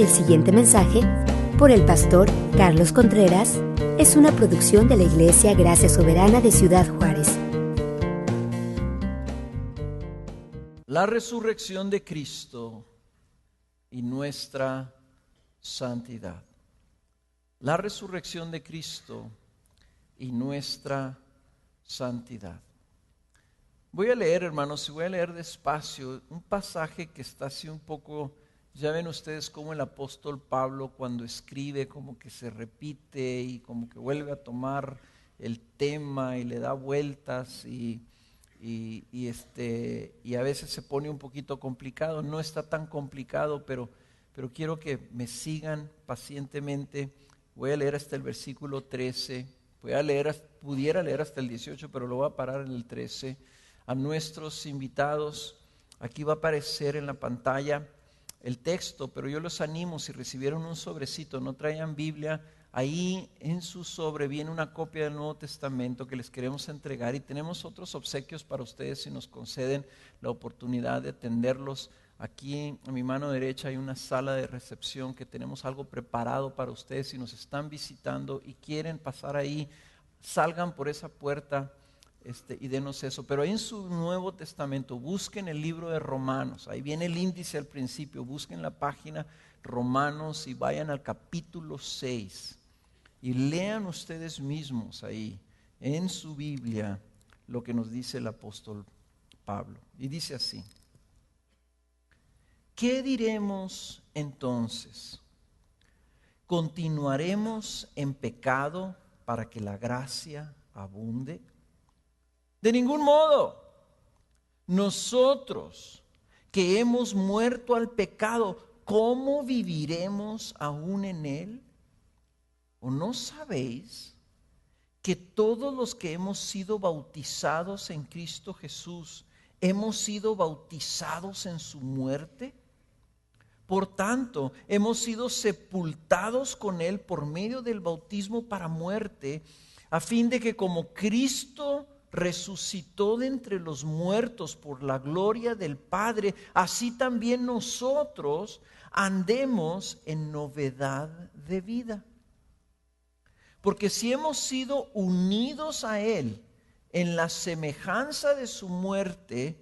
El siguiente mensaje, por el pastor Carlos Contreras, es una producción de la Iglesia Gracia Soberana de Ciudad Juárez. La resurrección de Cristo y nuestra santidad. La resurrección de Cristo y nuestra santidad. Voy a leer, hermanos, y voy a leer despacio un pasaje que está así un poco, ya ven ustedes cómo el apóstol Pablo cuando escribe como que se repite y como que vuelve a tomar el tema y le da vueltas y a veces se pone un poquito complicado. No está tan complicado, pero quiero que me sigan pacientemente. Voy a leer hasta el versículo 13, pudiera leer hasta el 18, pero lo voy a parar en el 13. A nuestros invitados, aquí va a aparecer en la pantalla el texto, pero yo los animo, si recibieron un sobrecito, no traigan Biblia, ahí en su sobre viene una copia del Nuevo Testamento que les queremos entregar, y tenemos otros obsequios para ustedes si nos conceden la oportunidad de atenderlos. Aquí a mi mano derecha hay una sala de recepción que tenemos algo preparado para ustedes. Si nos están visitando y quieren pasar ahí, salgan por esa puerta y denos eso. Pero en su Nuevo Testamento busquen el libro de Romanos, ahí viene el índice al principio, busquen la página Romanos y vayan al capítulo 6 y lean ustedes mismos ahí en su Biblia lo que nos dice el apóstol Pablo. Y dice así: ¿qué diremos entonces? ¿Continuaremos en pecado para que la gracia abunde? De ningún modo. Nosotros que hemos muerto al pecado, ¿cómo viviremos aún en él? ¿O no sabéis que todos los que hemos sido bautizados en Cristo Jesús, hemos sido bautizados en su muerte? Por tanto, hemos sido sepultados con él por medio del bautismo para muerte, a fin de que como Cristo resucitó de entre los muertos por la gloria del Padre, así también nosotros andemos en novedad de vida. Porque si hemos sido unidos a él en la semejanza de su muerte,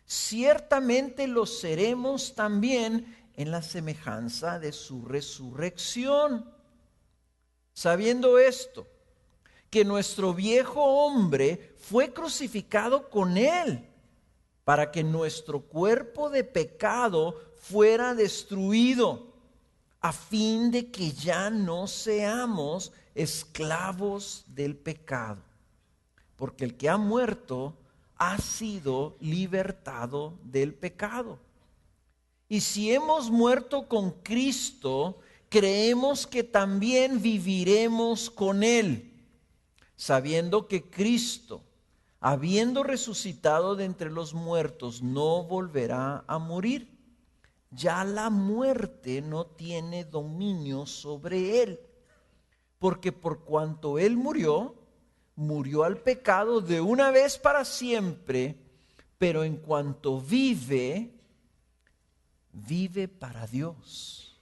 ciertamente lo seremos también en la semejanza de su resurrección. Sabiendo esto, que nuestro viejo hombre fue crucificado con él, para que nuestro cuerpo de pecado fuera destruido, a fin de que ya no seamos esclavos del pecado. Porque el que ha muerto ha sido libertado del pecado. Y si hemos muerto con Cristo, creemos que también viviremos con él, sabiendo que Cristo, habiendo resucitado de entre los muertos, no volverá a morir. Ya la muerte no tiene dominio sobre él, porque por cuanto él murió, murió al pecado de una vez para siempre, pero en cuanto vive, vive para Dios.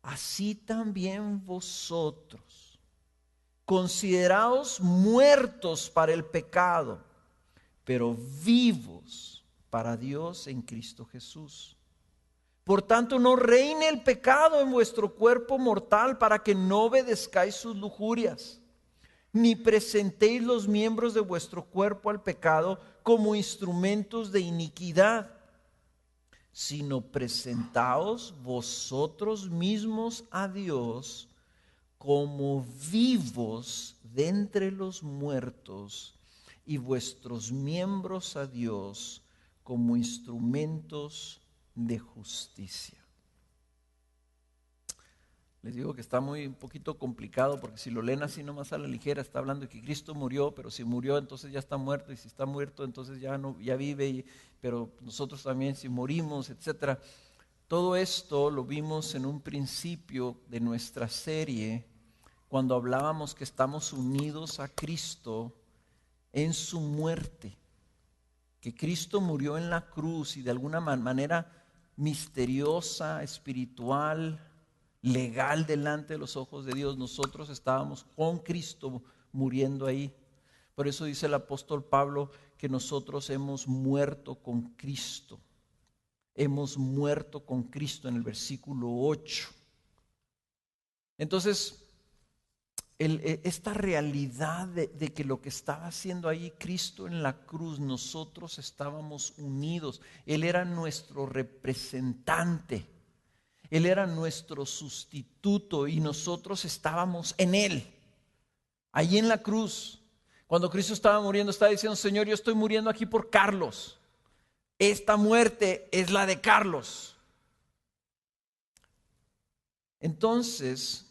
Así también vosotros, consideraos muertos para el pecado, pero vivos para Dios en Cristo Jesús. Por tanto, no reine el pecado en vuestro cuerpo mortal, para que no obedezcáis sus lujurias, ni presentéis los miembros de vuestro cuerpo al pecado como instrumentos de iniquidad, sino presentaos vosotros mismos a Dios como vivos de entre los muertos, y vuestros miembros a Dios como instrumentos de justicia. Les digo que está un poquito complicado, porque si lo leen así nomás a la ligera, está hablando de que Cristo murió, pero si murió entonces ya está muerto, y si está muerto entonces ya vive, pero nosotros también si morimos, etcétera. Todo esto lo vimos en un principio de nuestra serie, cuando hablábamos que estamos unidos a Cristo en su muerte, que Cristo murió en la cruz y de alguna manera misteriosa, espiritual, legal delante de los ojos de Dios. Nosotros estábamos con Cristo muriendo ahí. Por eso dice el apóstol Pablo que nosotros hemos muerto con Cristo. Hemos muerto con Cristo en el versículo 8. Entonces, esta realidad de que lo que estaba haciendo ahí Cristo en la cruz, nosotros estábamos unidos. Él era nuestro representante. Él era nuestro sustituto y nosotros estábamos en Él. Allí en la cruz, cuando Cristo estaba muriendo, estaba diciendo: Señor, yo estoy muriendo aquí por Carlos. Esta muerte es la de Carlos. Entonces,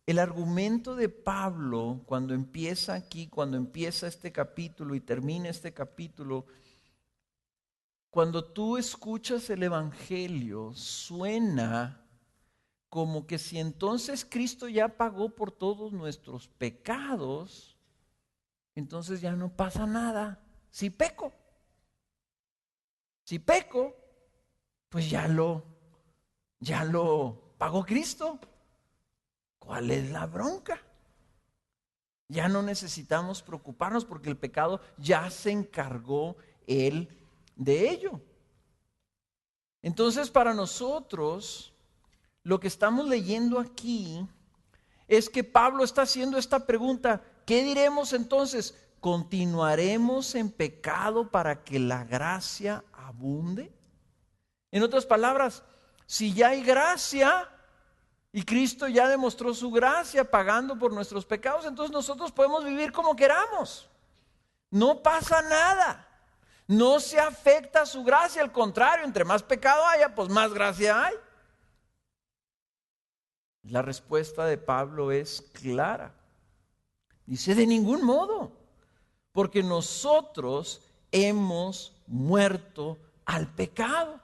el argumento de Pablo, cuando empieza aquí, cuando empieza este capítulo y termina este capítulo, cuando tú escuchas el Evangelio, suena como que si entonces Cristo ya pagó por todos nuestros pecados, entonces ya no pasa nada. Si peco, pues ya lo pagó Cristo. ¿Cuál es la bronca? Ya no necesitamos preocuparnos porque el pecado ya se encargó Él de ello. Entonces, para nosotros, lo que estamos leyendo aquí es que Pablo está haciendo esta pregunta: ¿qué diremos entonces? ¿Continuaremos en pecado para que la gracia abunde? En otras palabras, si ya hay gracia y Cristo ya demostró su gracia pagando por nuestros pecados, entonces nosotros podemos vivir como queramos. No pasa nada. No se afecta su gracia, al contrario, entre más pecado haya, pues más gracia hay. La respuesta de Pablo es clara. Dice: de ningún modo, porque nosotros hemos muerto al pecado.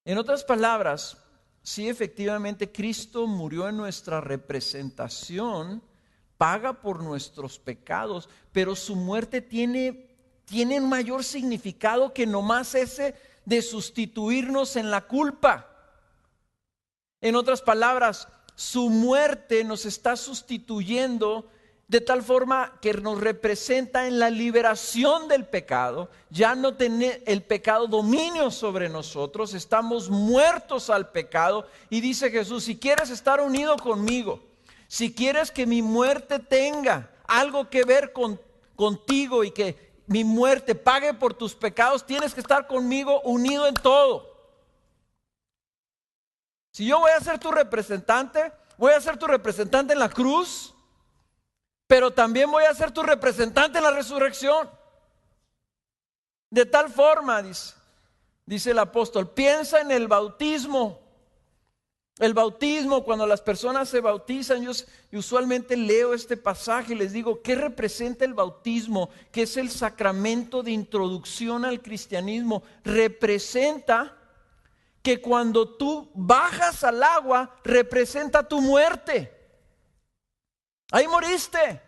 En otras palabras, sí, efectivamente, Cristo murió en nuestra representación, paga por nuestros pecados, pero su muerte tiene mayor significado que nomás ese de sustituirnos en la culpa. En otras palabras, su muerte nos está sustituyendo de tal forma que nos representa en la liberación del pecado. Ya no tiene el pecado dominio sobre nosotros, estamos muertos al pecado. Y dice Jesús: si quieres estar unido conmigo, si quieres que mi muerte tenga algo que ver contigo y que mi muerte pague por tus pecados, tienes que estar conmigo unido en todo. Si yo voy a ser tu representante, voy a ser tu representante en la cruz, pero también voy a ser tu representante en la resurrección. De tal forma, dice el apóstol, piensa en el bautismo. El bautismo, cuando las personas se bautizan, yo usualmente leo este pasaje y les digo: ¿qué representa el bautismo? Que es el sacramento de introducción al cristianismo. Representa que cuando tú bajas al agua, representa tu muerte. Ahí moriste,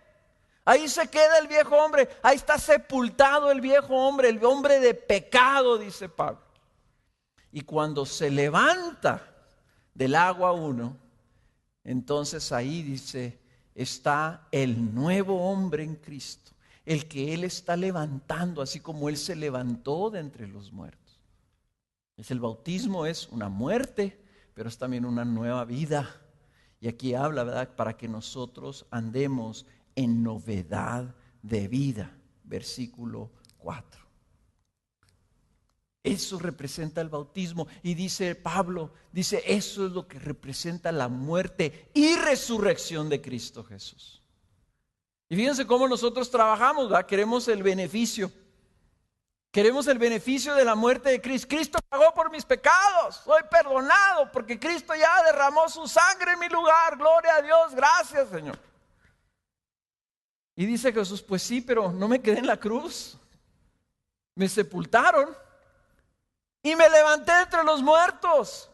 ahí se queda el viejo hombre, ahí está sepultado el viejo hombre, el hombre de pecado, dice Pablo. Y cuando se levanta del agua uno, entonces ahí dice, está el nuevo hombre en Cristo, el que Él está levantando, así como Él se levantó de entre los muertos. El bautismo es una muerte, pero es también una nueva vida. Y aquí habla, ¿verdad?, para que nosotros andemos en novedad de vida. Versículo 4. Eso representa el bautismo. Y dice Pablo, dice, eso es lo que representa la muerte y resurrección de Cristo Jesús. Y fíjense cómo nosotros trabajamos, ¿verdad? Queremos el beneficio. Queremos el beneficio de la muerte de Cristo. Cristo pagó por mis pecados. Soy perdonado porque Cristo ya derramó su sangre en mi lugar. Gloria a Dios. Gracias, Señor. Y dice Jesús, pues sí, pero no me quedé en la cruz. Me sepultaron y me levanté entre los muertos.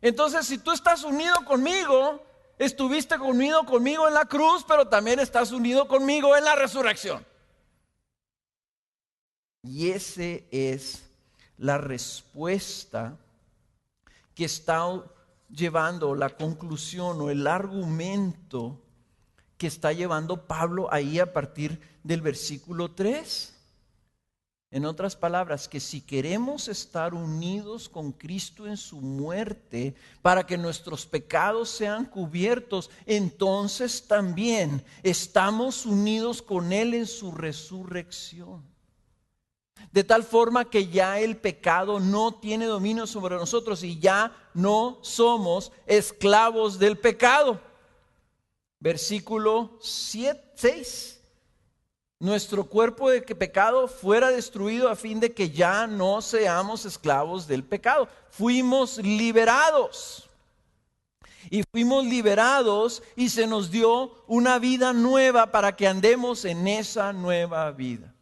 Entonces, si tú estás unido conmigo, estuviste unido conmigo en la cruz, pero también estás unido conmigo en la resurrección. Y ese es la respuesta que está llevando, la conclusión o el argumento que está llevando Pablo ahí a partir del versículo 3. En otras palabras, que si queremos estar unidos con Cristo en su muerte para que nuestros pecados sean cubiertos, entonces también estamos unidos con Él en su resurrección. De tal forma que ya el pecado no tiene dominio sobre nosotros y ya no somos esclavos del pecado. Versículo 6. Nuestro cuerpo de pecado fuera destruido a fin de que ya no seamos esclavos del pecado. Fuimos liberados. Y fuimos liberados y se nos dio una vida nueva para que andemos en esa nueva vida.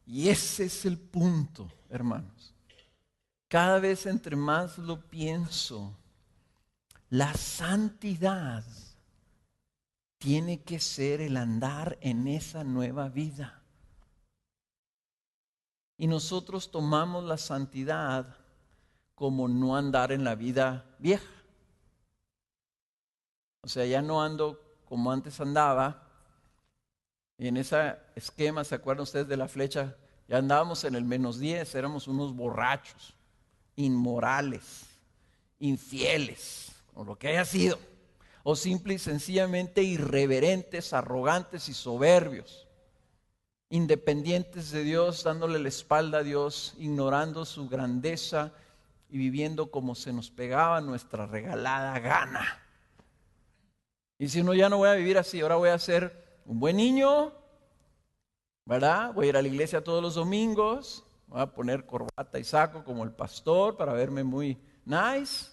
Y ese es el punto, hermanos. Cada vez entre más lo pienso, la santidad tiene que ser el andar en esa nueva vida. Y nosotros tomamos la santidad como no andar en la vida vieja. O sea, ya no ando como antes andaba. Y en ese esquema, ¿se acuerdan ustedes de la flecha? Ya andábamos en el -10, éramos unos borrachos, inmorales, infieles, o lo que haya sido. O simple y sencillamente irreverentes, arrogantes y soberbios, independientes de Dios, dándole la espalda a Dios, ignorando su grandeza y viviendo como se nos pegaba nuestra regalada gana. Y si no, ya no voy a vivir así, ahora voy a ser un buen niño, ¿verdad? Voy a ir a la iglesia todos los domingos, voy a poner corbata y saco como el pastor para verme muy nice.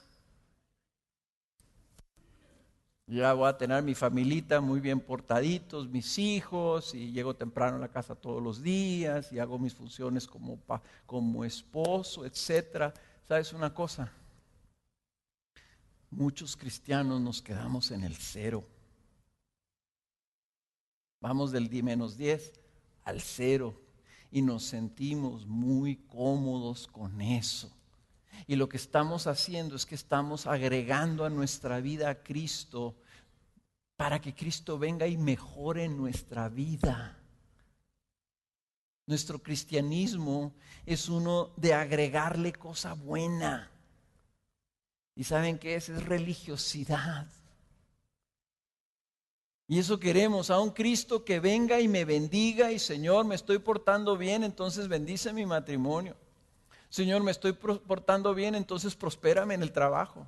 Ya voy a tener mi familita muy bien portaditos, mis hijos, y llego temprano a la casa todos los días, y hago mis funciones como esposo, etc. ¿Sabes una cosa? Muchos cristianos nos quedamos en el 0. Vamos del -10 al 0, y nos sentimos muy cómodos con eso. Y lo que estamos haciendo es que estamos agregando a nuestra vida a Cristo para que Cristo venga y mejore nuestra vida. Nuestro cristianismo es uno de agregarle cosa buena. ¿Y saben qué es? Es religiosidad. Y eso queremos, a un Cristo que venga y me bendiga y Señor, me estoy portando bien, entonces bendice mi matrimonio. Señor, me estoy portando bien, entonces prospérame en el trabajo.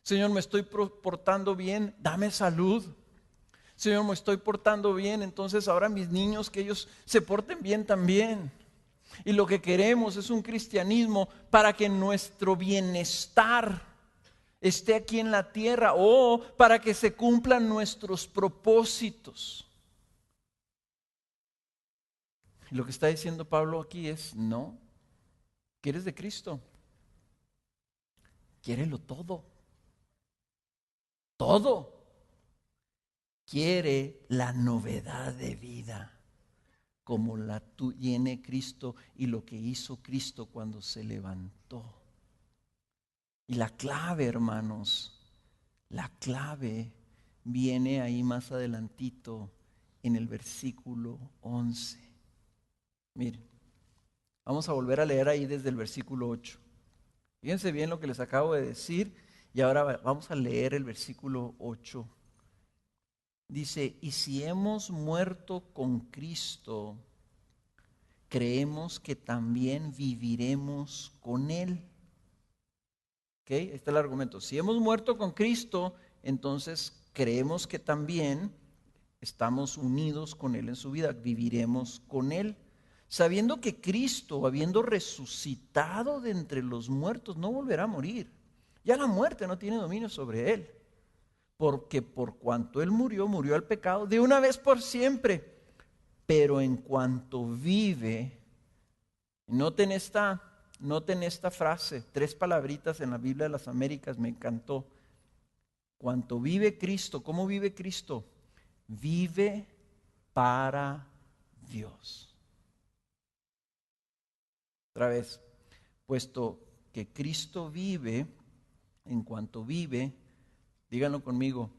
Señor, me estoy portando bien, dame salud. Señor, me estoy portando bien, entonces ahora mis niños, que ellos se porten bien también. Y lo que queremos es un cristianismo para que nuestro bienestar esté aquí en la tierra o para que se cumplan nuestros propósitos. Y lo que está diciendo Pablo aquí es, no. ¿Quieres de Cristo? Quiérelo todo. Todo. Quiere la novedad de vida, como la tiene Cristo y lo que hizo Cristo cuando se levantó. Y la clave, hermanos, la clave viene ahí más adelantito en el versículo 11. Miren. Vamos a volver a leer ahí desde el versículo 8. Fíjense bien lo que les acabo de decir y ahora vamos a leer el versículo 8. Dice, y si hemos muerto con Cristo, creemos que también viviremos con Él. ¿Ok? Ahí está el argumento. Si hemos muerto con Cristo, entonces creemos que también estamos unidos con Él en su vida, viviremos con Él. Sabiendo que Cristo, habiendo resucitado de entre los muertos, no volverá a morir. Ya la muerte no tiene dominio sobre Él. Porque por cuanto Él murió, murió al pecado de una vez por siempre. Pero en cuanto vive, noten esta frase, 3 palabritas en la Biblia de las Américas, me encantó. Cuanto vive Cristo, ¿cómo vive Cristo? Vive para Dios. otra vez, puesto que Cristo vive, en cuanto vive, díganlo conmigo,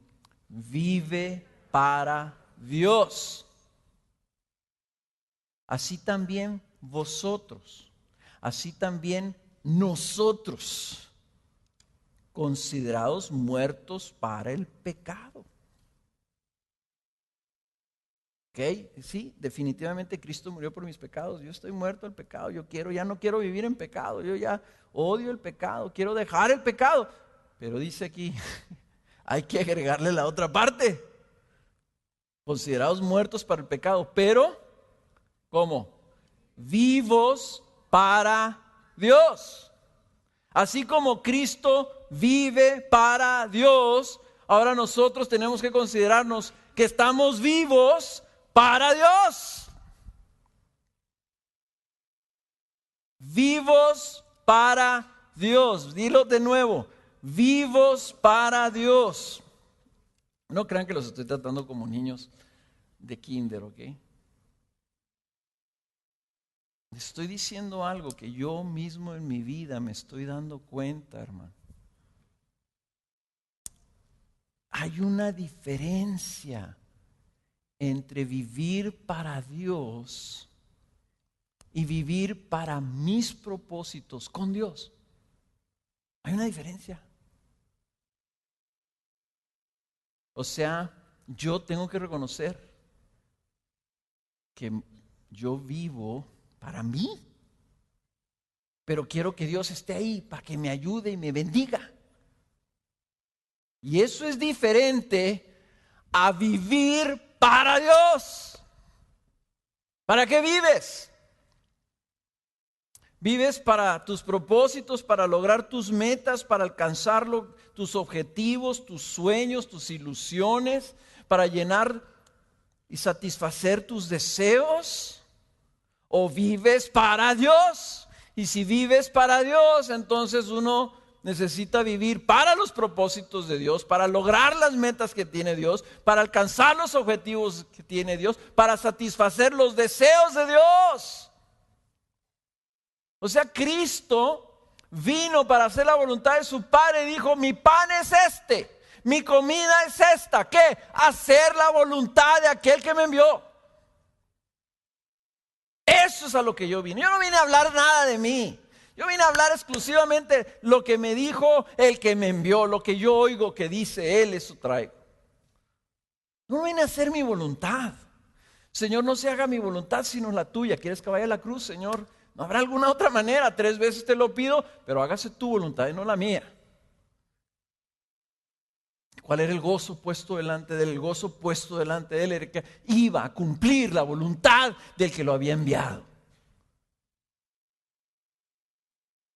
vive para Dios. Así también vosotros, así también nosotros, considerados muertos para el pecado. ¿Ok? Sí, definitivamente Cristo murió por mis pecados. Yo estoy muerto al pecado. Ya no quiero vivir en pecado. Yo ya odio el pecado. Quiero dejar el pecado. Pero dice aquí, hay que agregarle la otra parte. Considerados muertos para el pecado, pero ¿cómo? Vivos para Dios. Así como Cristo vive para Dios, ahora nosotros tenemos que considerarnos que estamos vivos para Dios. Vivos para Dios. Dilo de nuevo. Vivos para Dios. No crean que los estoy tratando como niños de kinder, ¿ok? Estoy diciendo algo que yo mismo en mi vida me estoy dando cuenta, hermano. Hay una diferencia entre vivir para Dios y vivir para mis propósitos con Dios. Hay una diferencia. O sea, yo tengo que reconocer que yo vivo para mí, pero quiero que Dios esté ahí para que me ayude y me bendiga. Y eso es diferente a vivir para Dios. ¿Para qué vives? Vives para tus propósitos, para lograr tus metas, para alcanzarlo, tus objetivos, tus sueños, tus ilusiones, para llenar y satisfacer tus deseos. ¿O vives para Dios? Y si vives para Dios, entonces uno necesita vivir para los propósitos de Dios, para lograr las metas que tiene Dios, para alcanzar los objetivos que tiene Dios, para satisfacer los deseos de Dios. O sea, Cristo vino para hacer la voluntad de su Padre y dijo, mi pan es este, mi comida es esta. ¿Qué? Hacer la voluntad de aquel que me envió. Eso es a lo que yo vine. Yo no vine a hablar nada de mí. Yo vine a hablar exclusivamente lo que me dijo el que me envió, lo que yo oigo que dice Él, eso traigo. No vine a hacer mi voluntad. Señor, no se haga mi voluntad sino la tuya. ¿Quieres que vaya a la cruz, Señor? No habrá alguna otra manera. 3 veces te lo pido, pero hágase tu voluntad y no la mía. ¿Cuál era el gozo puesto delante de él? El gozo puesto delante de él era que iba a cumplir la voluntad del que lo había enviado.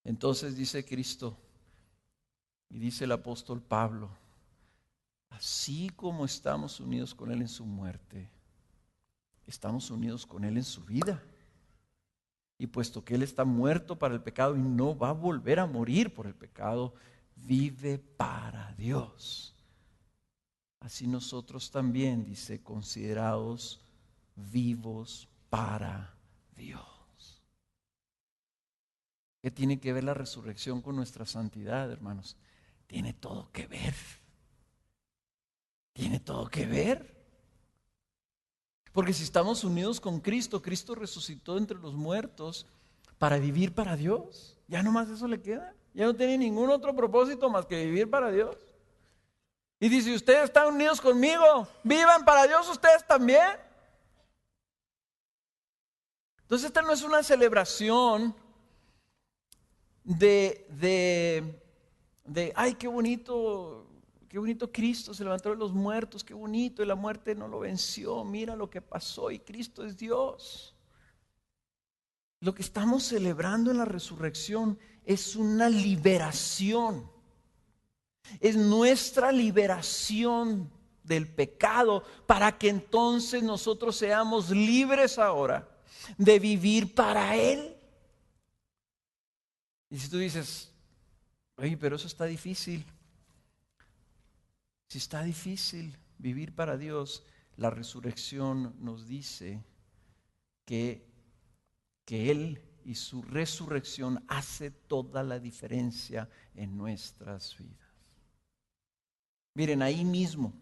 Entonces dice Cristo y dice el apóstol Pablo, así como estamos unidos con él en su muerte, estamos unidos con él en su vida. Y puesto que él está muerto para el pecado y no va a volver a morir por el pecado, vive para Dios. Así nosotros también, dice, considerados vivos para Dios. ¿Qué tiene que ver la resurrección con nuestra santidad, hermanos? Tiene todo que ver. Tiene todo que ver. Porque si estamos unidos con Cristo, Cristo resucitó entre los muertos para vivir para Dios. Ya nomás eso le queda. Ya no tiene ningún otro propósito más que vivir para Dios. Y dice, ustedes están unidos conmigo, vivan para Dios ustedes también. Entonces esta no es una celebración de ay, qué bonito Cristo se levantó de los muertos, qué bonito, y la muerte no lo venció, mira lo que pasó y Cristo es Dios. Lo que estamos celebrando en la resurrección es una liberación. Es nuestra liberación del pecado para que entonces nosotros seamos libres ahora de vivir para Él. Y si tú dices, oye, pero eso está difícil. Si está difícil vivir para Dios, la resurrección nos dice que Él y su resurrección hace toda la diferencia en nuestras vidas. Miren, ahí mismo,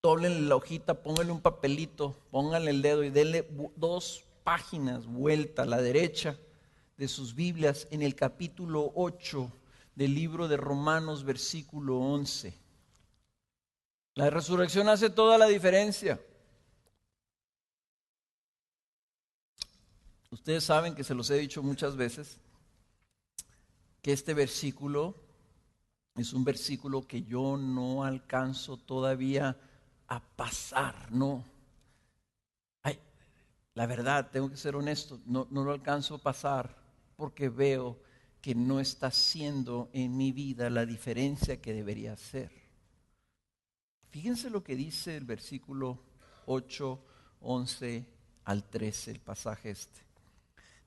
doblenle la hojita, pónganle un papelito, pónganle el dedo y denle 2 páginas vuelta a la derecha de sus Biblias en el capítulo 8 del libro de Romanos, versículo 11. La resurrección hace toda la diferencia. Ustedes saben que se los he dicho muchas veces, que este versículo es un versículo que yo no alcanzo todavía a pasar, no. Ay, la verdad, tengo que ser honesto, no lo alcanzo a pasar porque veo que no está haciendo en mi vida la diferencia que debería hacer. Fíjense lo que dice el versículo 8, 11 al 13, el pasaje este.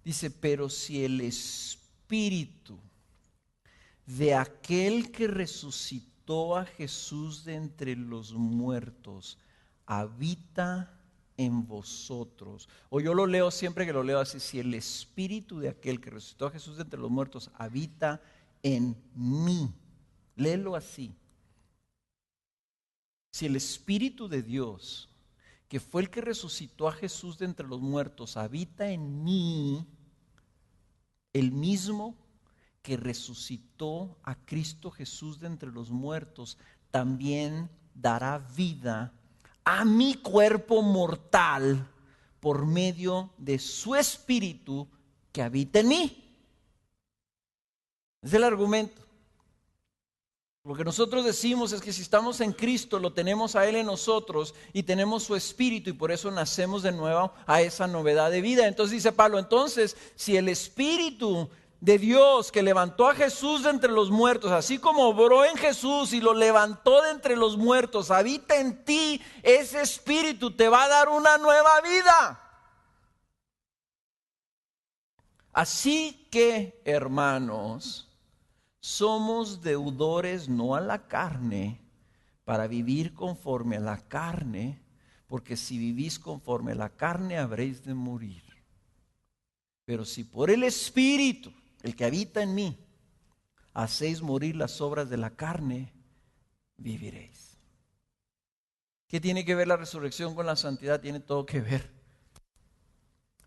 Dice, pero si el Espíritu de aquel que resucitó a Jesús de entre los muertos habita en vosotros. O yo lo leo siempre que lo leo así, si el Espíritu de aquel que resucitó a Jesús de entre los muertos habita en mí. Léelo así. Si el Espíritu de Dios, que fue el que resucitó a Jesús de entre los muertos, habita en mí, el mismo que resucitó a Cristo Jesús de entre los muertos, también dará vida a mi cuerpo mortal por medio de su Espíritu que habita en mí. Es el argumento. Lo que nosotros decimos es que si estamos en Cristo, lo tenemos a Él en nosotros y tenemos su Espíritu y por eso nacemos de nuevo a esa novedad de vida. Entonces dice Pablo, entonces si el Espíritu de Dios que levantó a Jesús de entre los muertos, así como obró en Jesús y lo levantó de entre los muertos, habita en ti, ese Espíritu te va a dar una nueva vida. Así que, hermanos, somos deudores no a la carne para vivir conforme a la carne, porque si vivís conforme a la carne habréis de morir. Pero si por el Espíritu, el que habita en mí, hacéis morir las obras de la carne, viviréis. ¿Qué tiene que ver la resurrección con la santidad? Tiene todo que ver.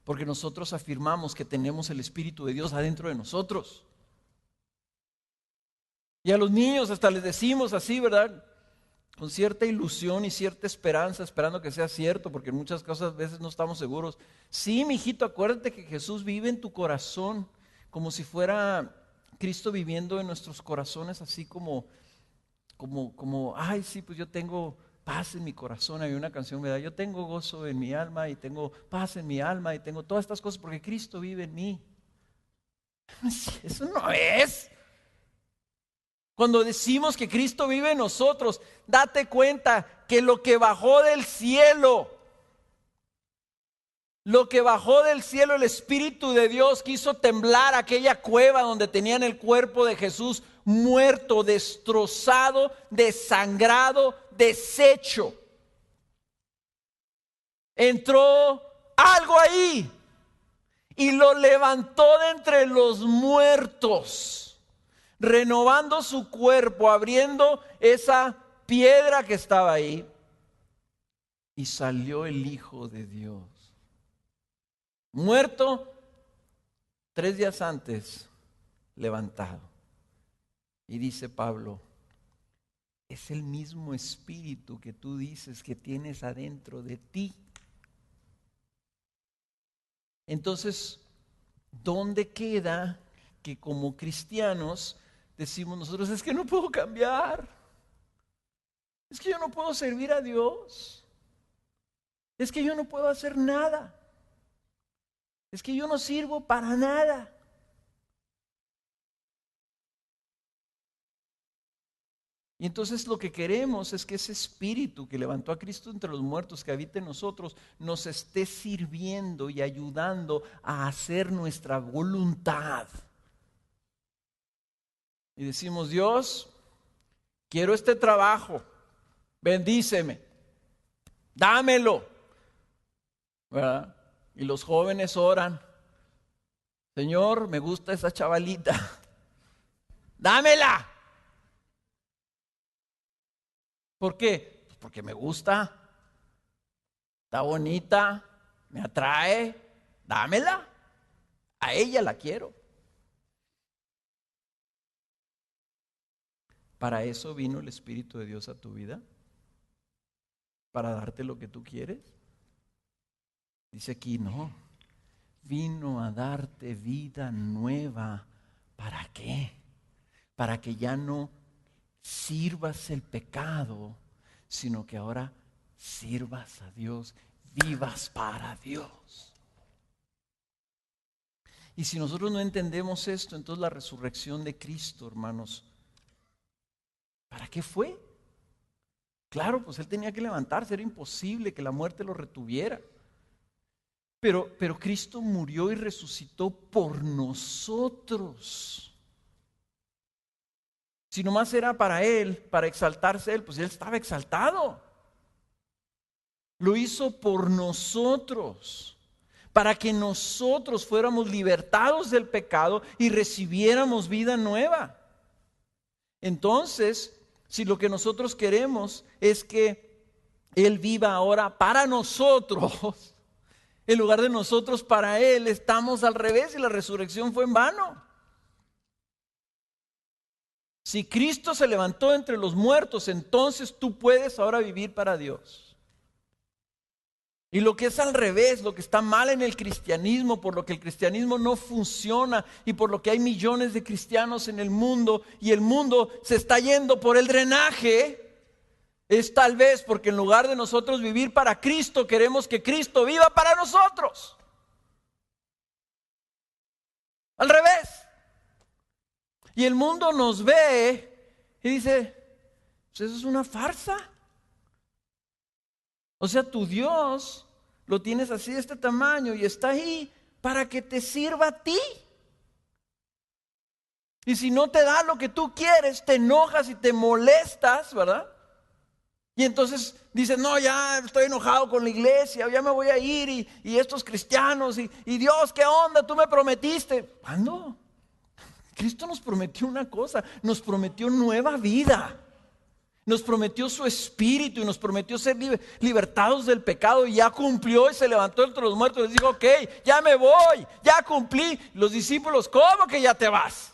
Porque nosotros afirmamos que tenemos el Espíritu de Dios adentro de nosotros. Y a los niños hasta les decimos así, ¿verdad? Con cierta ilusión y cierta esperanza, esperando que sea cierto, porque en muchas cosas a veces no estamos seguros. Sí, mijito, acuérdate que Jesús vive en tu corazón, como si fuera Cristo viviendo en nuestros corazones, así como, ay, sí, pues yo tengo paz en mi corazón. Hay una canción, ¿verdad? Yo tengo gozo en mi alma y tengo paz en mi alma y tengo todas estas cosas porque Cristo vive en mí. Eso no es. Cuando decimos que Cristo vive en nosotros, date cuenta que lo que bajó del cielo, el Espíritu de Dios que hizo temblar aquella cueva donde tenían el cuerpo de Jesús muerto, destrozado, desangrado, deshecho. Entró algo ahí y lo levantó de entre los muertos, renovando su cuerpo, abriendo esa piedra que estaba ahí, y salió el Hijo de Dios. Muerto, 3 días antes, levantado. Y dice Pablo, es el mismo Espíritu que tú dices que tienes adentro de ti. Entonces, ¿dónde queda que como cristianos decimos nosotros, es que no puedo cambiar, es que yo no puedo servir a Dios, es que yo no puedo hacer nada, es que yo no sirvo para nada? Y entonces lo que queremos es que ese Espíritu que levantó a Cristo entre los muertos, que habita en nosotros, nos esté sirviendo y ayudando a hacer nuestra voluntad. Y decimos, Dios, quiero este trabajo, bendíceme, dámelo, ¿verdad? y los jóvenes oran: Señor, me gusta esa chavalita, dámela. ¿Por qué? Pues porque me gusta, está bonita, me atrae, dámela. A ella la quiero. ¿Para eso vino el Espíritu de Dios a tu vida? ¿Para darte lo que tú quieres? Dice aquí, no. Vino a darte vida nueva. ¿Para qué? Para que ya no sirvas el pecado, sino que ahora sirvas a Dios, vivas para Dios. Y si nosotros no entendemos esto, entonces la resurrección de Cristo, hermanos, ¿para qué fue? Claro, pues Él tenía que levantarse, era imposible que la muerte lo retuviera. Pero Cristo murió y resucitó por nosotros. Si nomás era para Él, para exaltarse Él, pues Él estaba exaltado. Lo hizo por nosotros, para que nosotros fuéramos libertados del pecado y recibiéramos vida nueva. Entonces, si lo que nosotros queremos es que Él viva ahora para nosotros, en lugar de nosotros para Él, estamos al revés y la resurrección fue en vano. Si Cristo se levantó entre los muertos, entonces tú puedes ahora vivir para Dios. Y lo que es al revés, lo que está mal en el cristianismo, por lo que el cristianismo no funciona y por lo que hay millones de cristianos en el mundo y el mundo se está yendo por el drenaje, es tal vez porque en lugar de nosotros vivir para Cristo, queremos que Cristo viva para nosotros. Al revés. Y el mundo nos ve y dice, pues eso es una farsa. O sea, tu Dios lo tienes así de este tamaño y está ahí para que te sirva a ti. Y si no te da lo que tú quieres, te enojas y te molestas, ¿verdad? Y entonces dices, no, ya estoy enojado con la iglesia, ya me voy a ir y estos cristianos y Dios, ¿qué onda? Tú me prometiste. ¿Cuándo? Cristo nos prometió una cosa, nos prometió nueva vida. Nos prometió su espíritu y nos prometió ser libertados del pecado, y ya cumplió y se levantó entre los muertos y les dijo, ok, ya me voy, ya cumplí. Los discípulos, ¿cómo que ya te vas?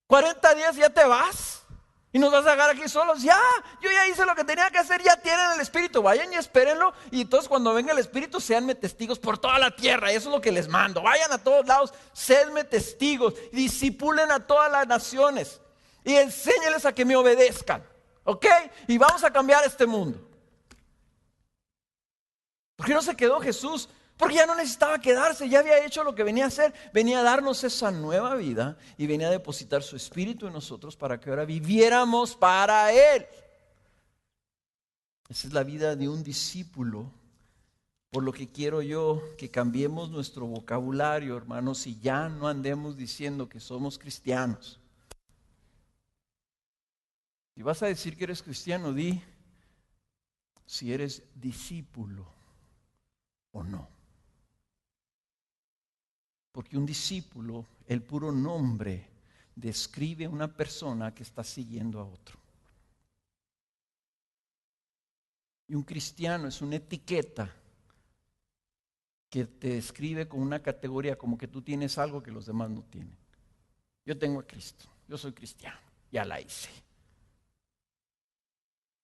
40 días ya te vas y nos vas a dejar aquí solos. Ya, yo ya hice lo que tenía que hacer, ya tienen el espíritu, vayan y espérenlo. Y entonces cuando venga el espíritu, séanme testigos por toda la tierra. Y eso es lo que les mando, vayan a todos lados, séanme testigos, discipulen a todas las naciones y enséñeles a que me obedezcan. ¿Ok? Y vamos a cambiar este mundo. ¿Por qué no se quedó Jesús? Porque ya no necesitaba quedarse, ya había hecho lo que venía a hacer. Venía a darnos esa nueva vida y venía a depositar su espíritu en nosotros para que ahora viviéramos para Él. Esa es la vida de un discípulo. Por lo que quiero yo que cambiemos nuestro vocabulario, hermanos, y ya no andemos diciendo que somos cristianos. Si vas a decir que eres cristiano, di si eres discípulo o no. Porque un discípulo, el puro nombre, describe a una persona que está siguiendo a otro. Y un cristiano es una etiqueta que te describe con una categoría como que tú tienes algo que los demás no tienen. Yo tengo a Cristo, yo soy cristiano, ya la hice.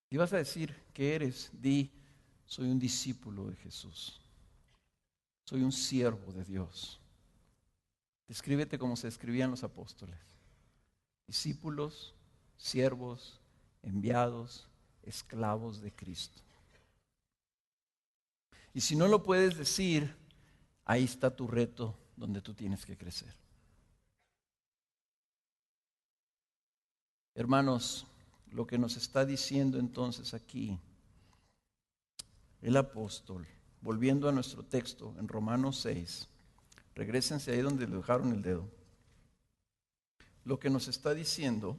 Si vas a decir que eres, di, soy un discípulo de Jesús. Soy un siervo de Dios. Descríbete como se escribían los apóstoles. Discípulos, siervos, enviados, esclavos de Cristo. Y si no lo puedes decir, ahí está tu reto donde tú tienes que crecer. Hermanos, lo que nos está diciendo entonces aquí el apóstol, volviendo a nuestro texto en Romanos 6, regrésense ahí donde le dejaron el dedo. Lo que nos está diciendo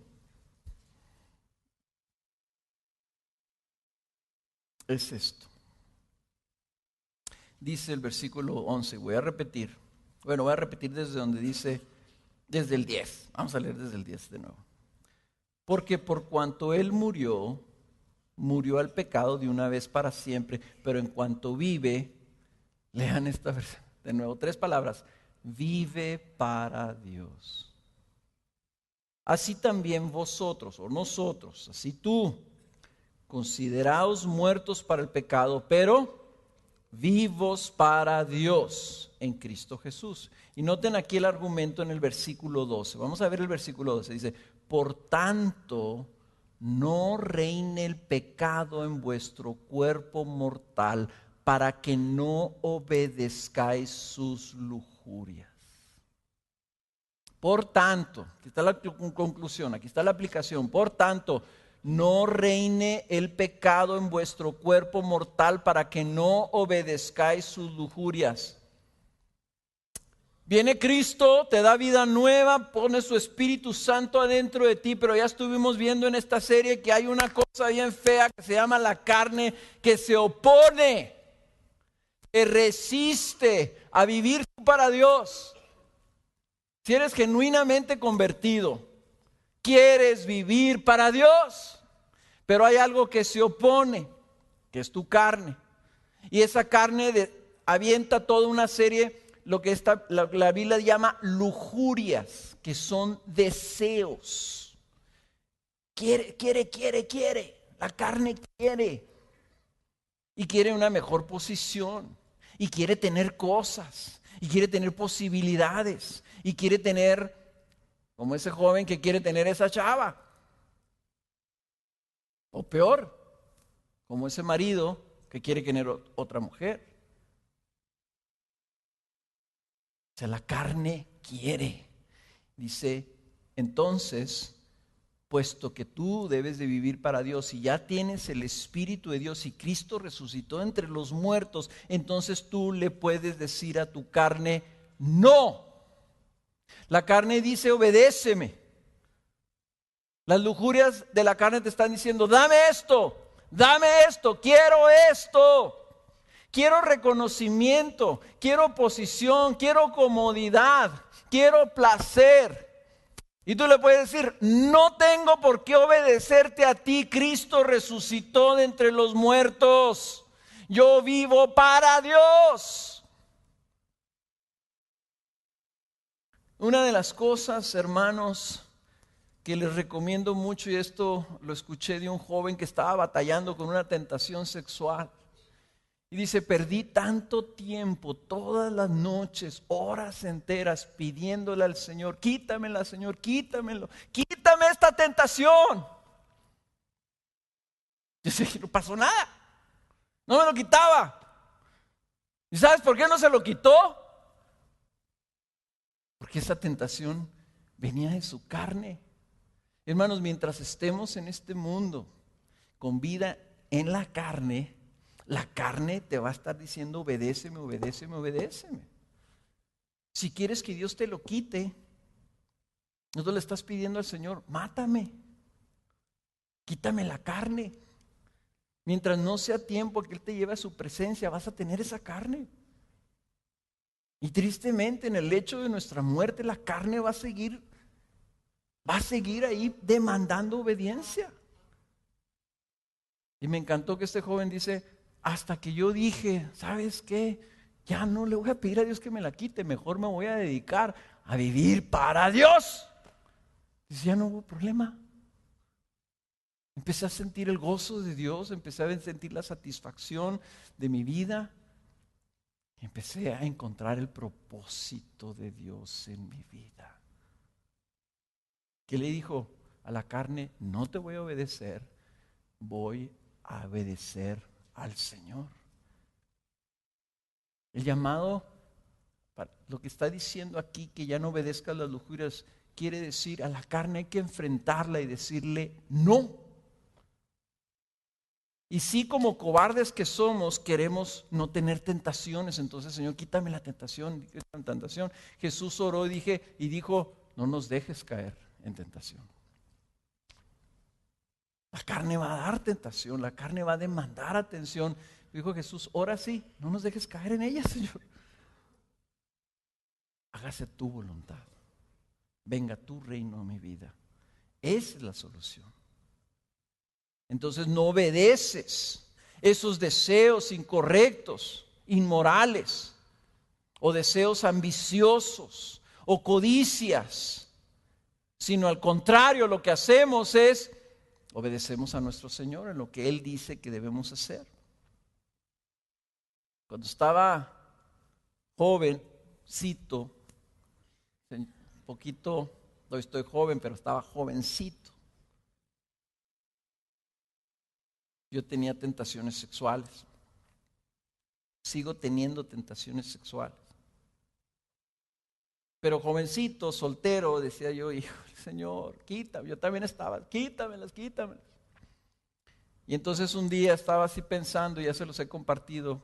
es esto. dice el versículo 11, voy a repetir desde donde dice, desde el 10, vamos a leer desde el 10 de nuevo. Porque por cuanto Él murió al pecado de una vez para siempre, pero en cuanto vive, lean esta versión, de nuevo, 3 palabras, vive para Dios. Así también vosotros, o nosotros, así tú, consideraos muertos para el pecado, pero vivos para Dios en Cristo Jesús. Y noten aquí el argumento en el versículo 12. Vamos a ver el versículo 12. Dice, por tanto, no reine el pecado en vuestro cuerpo mortal, para que no obedezcáis sus lujurias. Por tanto, aquí está la conclusión, aquí está la aplicación. Por tanto, no reine el pecado en vuestro cuerpo mortal para que no obedezcáis sus lujurias. Viene Cristo, te da vida nueva, pone su Espíritu Santo adentro de ti, pero ya estuvimos viendo en esta serie que hay una cosa bien fea que se llama la carne, que se opone, que resiste a vivir para Dios. Si eres genuinamente convertido, quieres vivir para Dios, pero hay algo que se opone, que es tu carne. Y esa carne avienta toda una serie, lo que la Biblia llama lujurias, que son deseos. Quiere. La carne quiere. Y quiere una mejor posición. Y quiere tener cosas. Y quiere tener posibilidades. Y quiere tener, como ese joven que quiere tener esa chava. O peor, como ese marido que quiere tener otra mujer. O sea, la carne quiere. Dice, entonces, puesto que tú debes de vivir para Dios y ya tienes el Espíritu de Dios y Cristo resucitó entre los muertos, entonces tú le puedes decir a tu carne, no. La carne dice, obedéceme. Las lujurias de la carne te están diciendo, dame esto, quiero esto. Quiero reconocimiento, quiero posición, quiero comodidad, quiero placer. Y tú le puedes decir, no tengo por qué obedecerte a ti, Cristo resucitó de entre los muertos. Yo vivo para Dios. Una de las cosas, hermanos, que les recomiendo mucho, y esto lo escuché de un joven que estaba batallando con una tentación sexual. Y dice, perdí tanto tiempo, todas las noches, horas enteras, pidiéndole al Señor, quítamela, Señor, quítamelo, quítame esta tentación. Yo sé, no pasó nada, no me lo quitaba. ¿Y sabes por qué no se lo quitó? Porque esa tentación venía de su carne. Hermanos, mientras estemos en este mundo con vida en la carne te va a estar diciendo obedéceme. Si quieres que Dios te lo quite, no le estás pidiendo al Señor, mátame, quítame la carne. Mientras no sea tiempo que Él te lleve a su presencia, vas a tener esa carne. Y tristemente en el hecho de nuestra muerte, la carne va a seguir ahí demandando obediencia. Y me encantó que este joven dice, hasta que yo dije, ¿sabes qué? Ya no le voy a pedir a Dios que me la quite, mejor me voy a dedicar a vivir para Dios. Dice, ya no hubo problema. Empecé a sentir el gozo de Dios, empecé a sentir la satisfacción de mi vida. Empecé a encontrar el propósito de Dios en mi vida. ¿Qué le dijo a la carne? No te voy a obedecer, voy a obedecer al Señor. El llamado, lo que está diciendo aquí, que ya no obedezca a las lujurias, quiere decir a la carne hay que enfrentarla y decirle no. Y si como cobardes que somos queremos no tener tentaciones, entonces Señor, quítame la tentación. Jesús oró y dijo, no nos dejes caer en tentación. La carne va a dar tentación, la carne va a demandar atención, Dijo Jesús, ahora sí, no nos dejes caer en ellas, Señor. Hágase tu voluntad. Venga tu reino a mi vida. Esa es la solución. Entonces no obedeces esos deseos incorrectos, inmorales, o deseos ambiciosos, o codicias, sino al contrario, lo que hacemos es obedecemos a nuestro Señor en lo que Él dice que debemos hacer. Cuando estaba jovencito, un poquito, no estoy joven, pero estaba jovencito, yo tenía tentaciones sexuales. Sigo teniendo tentaciones sexuales. Pero jovencito, soltero, decía yo, hijo, Señor, quítame. Yo también estaba, quítamelas. Y entonces un día estaba así pensando, ya se los he compartido,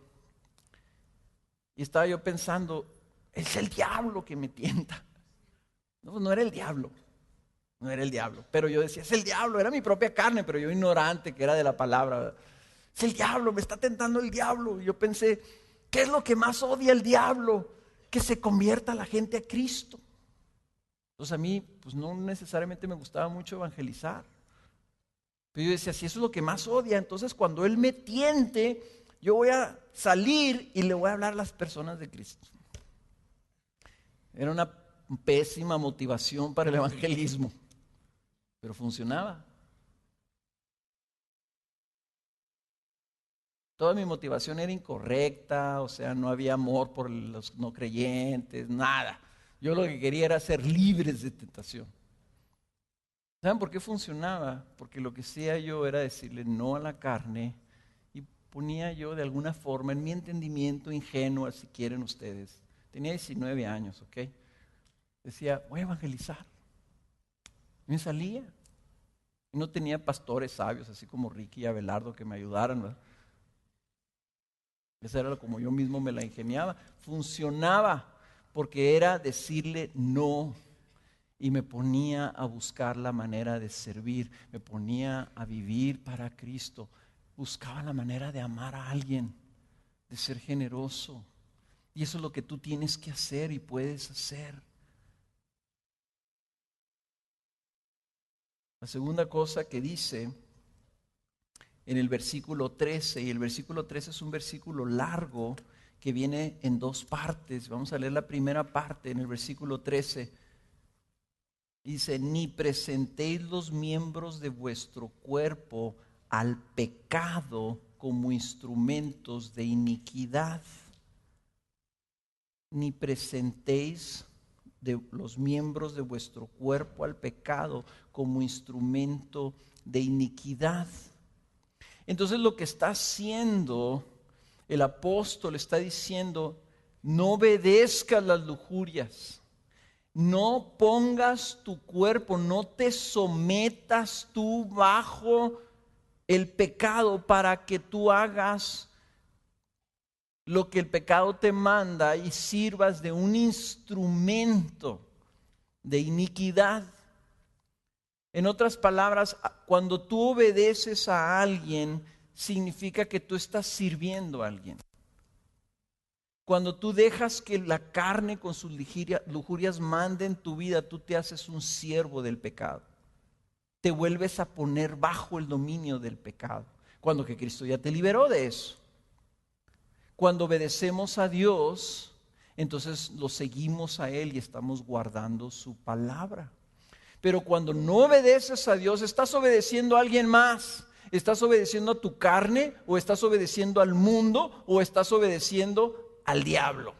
y estaba yo pensando, es el diablo que me tienta. No era el diablo. No era el diablo, pero yo decía, es el diablo, era mi propia carne, pero yo ignorante que era de la palabra, ¿verdad? Es el diablo, me está tentando el diablo. Y yo pensé, ¿qué es lo que más odia el diablo? Que se convierta la gente a Cristo. Entonces a mí, pues no necesariamente me gustaba mucho evangelizar. Pero yo decía, si eso es lo que más odia, entonces cuando Él me tiente, yo voy a salir y le voy a hablar a las personas de Cristo. Era una pésima motivación para el evangelismo. Pero funcionaba. Toda mi motivación era incorrecta, o sea, no había amor por los no creyentes, nada. Yo lo que quería era ser libres de tentación. ¿Saben por qué funcionaba? Porque lo que hacía yo era decirle no a la carne y ponía yo de alguna forma, en mi entendimiento ingenuo, si quieren ustedes, tenía 19 años, ¿ok? Decía, voy a evangelizar. Me salía. Y no tenía pastores sabios, así como Ricky y Abelardo, que me ayudaran, ¿verdad? Esa era como yo mismo me la ingeniaba. Funcionaba porque era decirle no. Y me ponía a buscar la manera de servir. Me ponía a vivir para Cristo. Buscaba la manera de amar a alguien, de ser generoso. Y eso es lo que tú tienes que hacer y puedes hacer. La segunda cosa que dice en el versículo 13, y el versículo 13 es un versículo largo que viene en dos partes. Vamos a leer la primera parte en el versículo 13. Dice, ni presentéis los miembros de vuestro cuerpo al pecado como instrumentos de iniquidad. Ni presentéis los miembros de vuestro cuerpo al pecado como instrumento de iniquidad. Entonces lo que está haciendo el apóstol está diciendo, no obedezcas las lujurias, no pongas tu cuerpo, no te sometas tú bajo el pecado para que tú hagas lo que el pecado te manda y sirvas de un instrumento de iniquidad. En otras palabras, cuando tú obedeces a alguien, significa que tú estás sirviendo a alguien. Cuando tú dejas que la carne con sus lujurias manden tu vida, tú te haces un siervo del pecado. Te vuelves a poner bajo el dominio del pecado, cuando que Cristo ya te liberó de eso. Cuando obedecemos a Dios, entonces lo seguimos a Él y estamos guardando su palabra. Pero cuando no obedeces a Dios, estás obedeciendo a alguien más. ¿Estás obedeciendo a tu carne? ¿O estás obedeciendo al mundo? ¿O estás obedeciendo al diablo?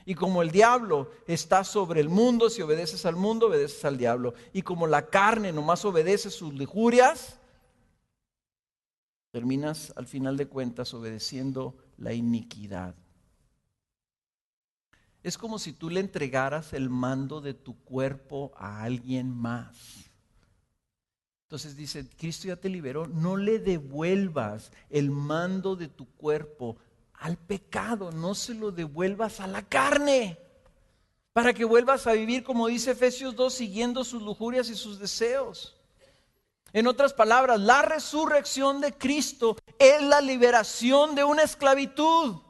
Y como el diablo está sobre el mundo, si obedeces al mundo, obedeces al diablo. Y como la carne nomás obedece sus lujurias, terminas al final de cuentas obedeciendo la iniquidad. Es como si tú le entregaras el mando de tu cuerpo a alguien más. Entonces dice, Cristo ya te liberó, no le devuelvas el mando de tu cuerpo al pecado, no se lo devuelvas a la carne, para que vuelvas a vivir, como dice Efesios 2, siguiendo sus lujurias y sus deseos. En otras palabras, la resurrección de Cristo es la liberación de una esclavitud.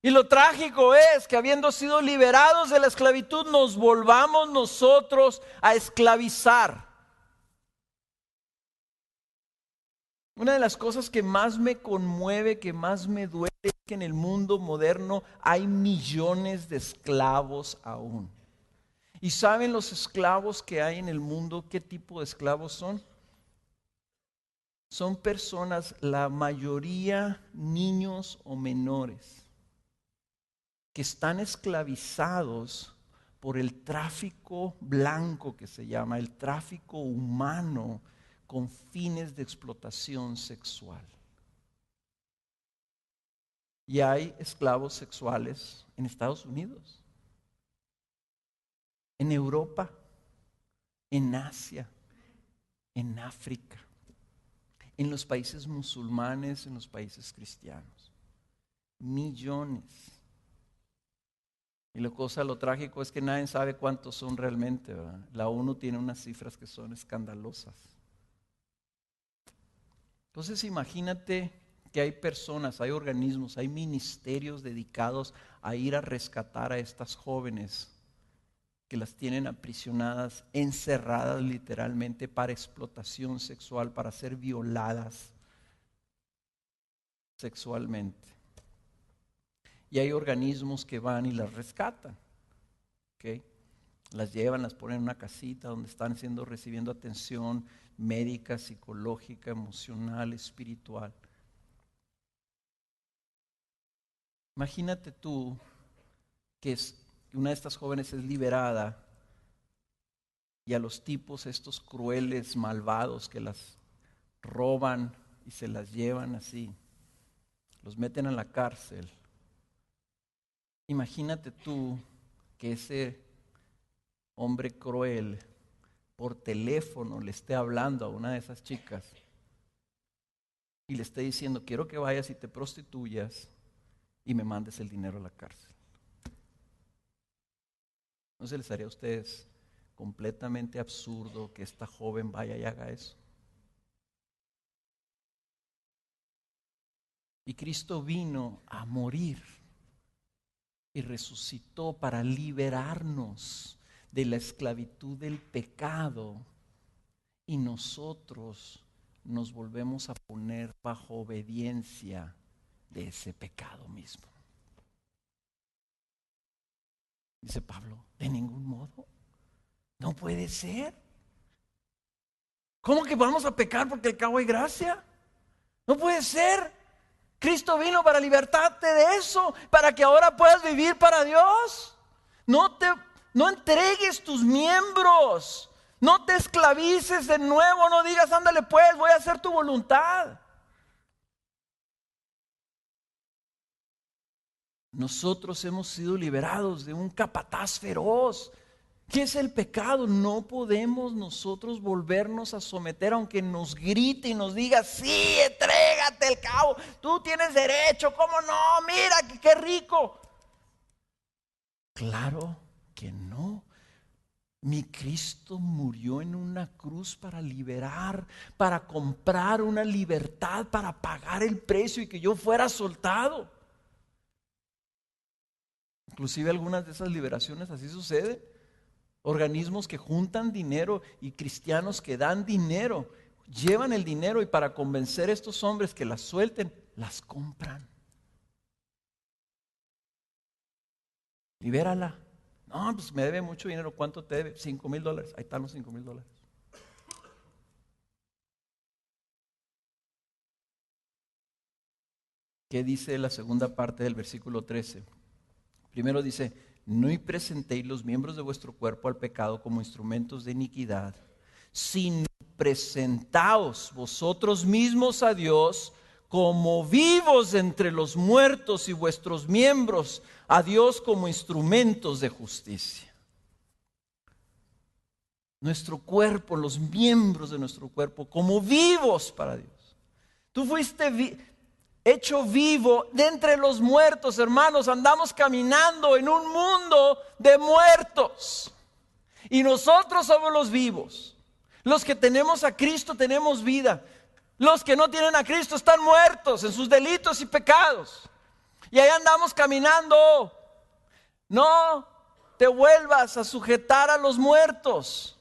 Y lo trágico es que habiendo sido liberados de la esclavitud, nos volvamos nosotros a esclavizar. Una de las cosas que más me conmueve, que más me duele, es que en el mundo moderno hay millones de esclavos aún. ¿Y saben los esclavos que hay en el mundo? ¿Qué tipo de esclavos son? Son personas, la mayoría niños o menores, que están esclavizados por el tráfico blanco que se llama, el tráfico humano con fines de explotación sexual. Y hay esclavos sexuales en Estados Unidos, en Europa, en Asia, en África, en los países musulmanes, en los países cristianos. Millones. Y lo trágico es que nadie sabe cuántos son realmente, ¿verdad? La ONU tiene unas cifras que son escandalosas. Entonces imagínate que hay personas, hay organismos, hay ministerios dedicados a ir a rescatar a estas jóvenes que las tienen aprisionadas, encerradas literalmente para explotación sexual, para ser violadas sexualmente. Y hay organismos que van y las rescatan, ¿okay? Las llevan, las ponen en una casita donde están recibiendo atención médica, psicológica, emocional, espiritual. Imagínate tú que una de estas jóvenes es liberada y a los tipos estos crueles, malvados que las roban y se las llevan así, los meten a la cárcel. Imagínate tú que ese hombre cruel por teléfono le esté hablando a una de esas chicas y le esté diciendo: quiero que vayas y te prostituyas y me mandes el dinero a la cárcel. ¿No se les haría a ustedes completamente absurdo que esta joven vaya y haga eso? Y Cristo vino a morir y resucitó para liberarnos de la esclavitud del pecado, y nosotros nos volvemos a poner bajo obediencia de ese pecado mismo. Dice Pablo: de ningún modo, no puede ser. ¿Cómo que vamos a pecar porque al cabo hay gracia? No puede ser. Cristo vino para libertarte de eso, para que ahora puedas vivir para Dios. No entregues tus miembros, no te esclavices de nuevo, no digas: ándale pues, voy a hacer tu voluntad. Nosotros hemos sido liberados de un capataz feroz. ¿Qué es el pecado? No podemos nosotros volvernos a someter, aunque nos grite y nos diga: sí, entrégate al cabo, tú tienes derecho, ¿cómo no? Mira, qué rico. Claro que no. Mi Cristo murió en una cruz para liberar, para comprar una libertad, para pagar el precio y que yo fuera soltado. Inclusive algunas de esas liberaciones así suceden. Organismos que juntan dinero y cristianos que dan dinero, llevan el dinero y para convencer a estos hombres que las suelten, las compran. Libérala. No, pues me debe mucho dinero. ¿Cuánto te debe? $5,000. Ahí están los $5,000. ¿Qué dice la segunda parte del versículo 13? Primero dice: no presentéis los miembros de vuestro cuerpo al pecado como instrumentos de iniquidad, sino presentaos vosotros mismos a Dios como vivos entre los muertos y vuestros miembros a Dios como instrumentos de justicia. Nuestro cuerpo, los miembros de nuestro cuerpo como vivos para Dios. Tú fuiste hecho vivo de entre los muertos, hermanos. Andamos caminando en un mundo de muertos y nosotros somos los vivos. Los que tenemos a Cristo tenemos vida. Los que no tienen a Cristo están muertos en sus delitos y pecados. Y ahí andamos caminando. No te vuelvas a sujetar a los muertos.